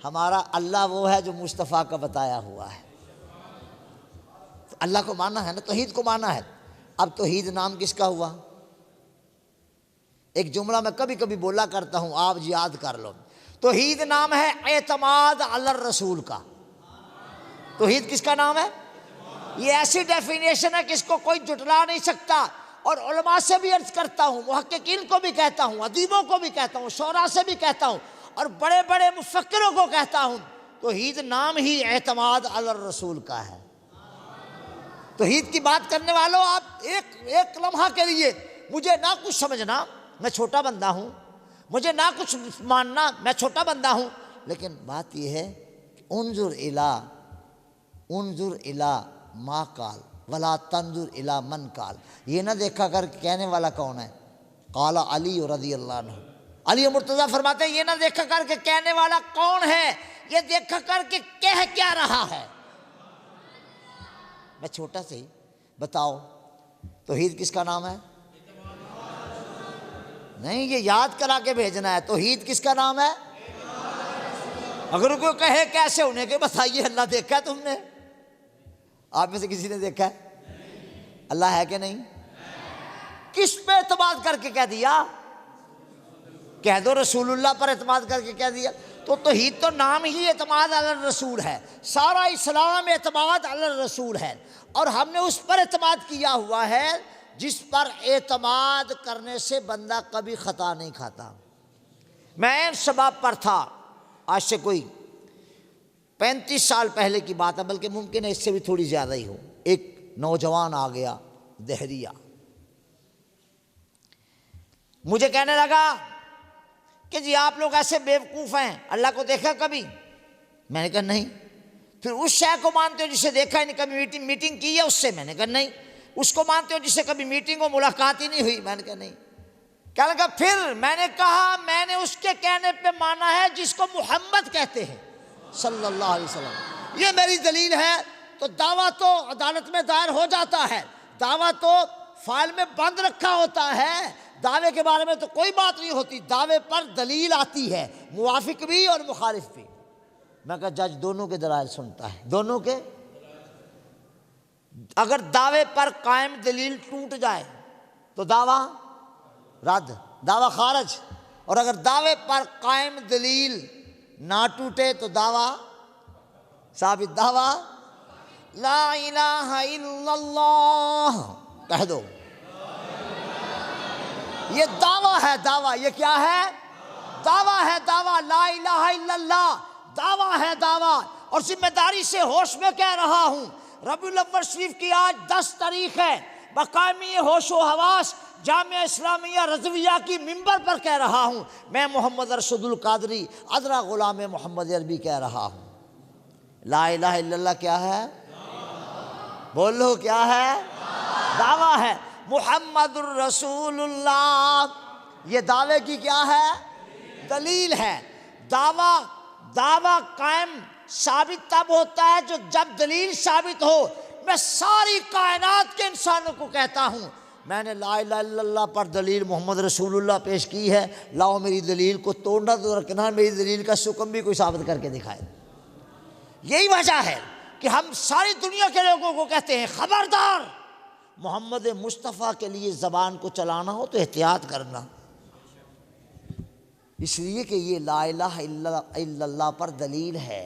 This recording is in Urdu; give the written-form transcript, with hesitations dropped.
ہمارا اللہ وہ ہے جو مصطفیٰ کا بتایا ہوا ہے۔ اللہ کو ماننا ہے نا، توحید کو ماننا ہے۔ اب توحید نام کس کا ہوا؟ ایک جملہ میں کبھی کبھی بولا کرتا ہوں، آپ یاد کر لو۔ توحید نام ہے اعتماد علی الرسول کا۔ توحید کس کا نام ہے؟ یہ ایسی ڈیفینیشن ہے کہ اس کو کوئی جھٹلا نہیں سکتا، اور علماء سے بھی عرض کرتا ہوں، محققین کو بھی کہتا ہوں، ادیبوں کو بھی کہتا ہوں، شعراء سے بھی کہتا ہوں، اور بڑے بڑے مفکروں کو کہتا ہوں، توحید نام ہی اعتماد علی الرسول کا ہے۔ توحید کی بات کرنے والوں، آپ ایک لمحہ کے لیے مجھے نہ کچھ سمجھنا، میں چھوٹا بندہ ہوں، مجھے نہ کچھ ماننا، میں چھوٹا بندہ ہوں، لیکن بات یہ ہے کہ انظر الی ما قال ولا تنظر الی من قال، یہ نہ دیکھا کر کہنے والا کون ہے۔ قال علی رضی اللہ عنہ، علی مرتضیٰ فرماتے ہیں یہ نہ دیکھا کر کے کہنے والا کون ہے، یہ دیکھا کر کے کہہ کیا رہا ہے۔ میں چھوٹا سے ہی بتاؤ، توحید کس کا نام ہے؟ نہیں، یہ یاد کرا کے بھیجنا ہے۔ توحید کس کا نام ہے؟ اگر کوئی کہے کیسے ہونے کے، بتائیے اللہ دیکھا ہے تم نے؟ آپ میں سے کسی نے دیکھا ہے؟ اللہ ہے کہ نہیں؟ کس پہ اعتماد کر کے کہہ دیا؟ کہہ دو رسول اللہ پر اعتماد کر کے کہہ دیا۔ تو توحید تو نام ہی اعتماد علی الرسول ہے، سارا اسلام اعتماد علی الرسول ہے، اور ہم نے اس پر اعتماد کیا ہوا ہے جس پر اعتماد کرنے سے بندہ کبھی خطا نہیں کھاتا۔ میں شباب پر تھا، آج سے کوئی 35 سال پہلے کی بات ہے، بلکہ ممکن ہے اس سے بھی تھوڑی زیادہ ہی ہو۔ ایک نوجوان آ گیا دہریہ، مجھے کہنے لگا کہ جی آپ لوگ ایسے بیوقوف ہیں، اللہ کو دیکھا کبھی؟ میں نے کہا نہیں۔ پھر اس شے کو مانتے ہو جسے دیکھا ہی نہیں، کبھی میٹنگ کی ہے اس سے؟ میں نے کہا نہیں۔ اس کو مانتے ہو جسے کبھی میٹنگ و ملاقات ہی نہیں ہوئی؟ میں نے کہا نہیں۔ کہنے لگا پھر؟ میں نے کہا میں نے اس کے کہنے پہ مانا ہے جس کو محمد کہتے ہیں صلی اللہ علیہ وسلم، یہ میری دلیل ہے۔ تو دعویٰ تو عدالت میں دائر ہو جاتا ہے، دعویٰ تو فائل میں بند رکھا ہوتا ہے، دعوے کے بارے میں تو کوئی بات نہیں ہوتی، دعوے پر دلیل آتی ہے، موافق بھی اور مخالف بھی۔ میں کہا جج دونوں کے دلائل سنتا ہے، دونوں کے۔ اگر دعوے پر قائم دلیل ٹوٹ جائے تو دعویٰ رد، دعویٰ خارج، اور اگر دعوے پر قائم دلیل نہ ٹوٹے تو دعویٰ ثابت۔ دعویٰ لا الہ الا اللہ کہہ دو، یہ دعویٰ ہے، دعویٰ، یہ کیا ہے؟ دعویٰ ہے، دعویٰ لا الہ الا اللہ، دعویٰ ہے، دعویٰ۔ اور ذمہ داری سے ہوش میں کہہ رہا ہوں، ربیع الاول شریف کی آج 10 تاریخ ہے، بقائمی ہوش و حواس جامعہ اسلامیہ رضویہ کی ممبر پر کہہ رہا ہوں، میں محمد ارشد القادری ادرا غلام محمد عربی کہہ رہا ہوں، لا الہ الا اللہ کیا ہے؟ بولو کیا ہے؟ دعویٰ ہے۔ محمد الرسول اللہ، یہ دعوے کی کیا ہے؟ دلیل ہے۔ دعویٰ قائم ثابت تب ہوتا ہے جب دلیل ثابت ہو۔ میں ساری کائنات کے انسانوں کو کہتا ہوں، میں نے لا الہ الا اللہ پر دلیل محمد رسول اللہ پیش کی ہے، لاؤ میری دلیل کو توڑنا تو رکھنا، میری دلیل کا سکم بھی کوئی ثابت کر کے دکھائے۔ یہی وجہ ہے کہ ہم ساری دنیا کے لوگوں کو کہتے ہیں خبردار، محمد مصطفیٰ کے لیے زبان کو چلانا ہو تو احتیاط کرنا، اس لیے کہ یہ لا الہ الا اللہ پر دلیل ہے۔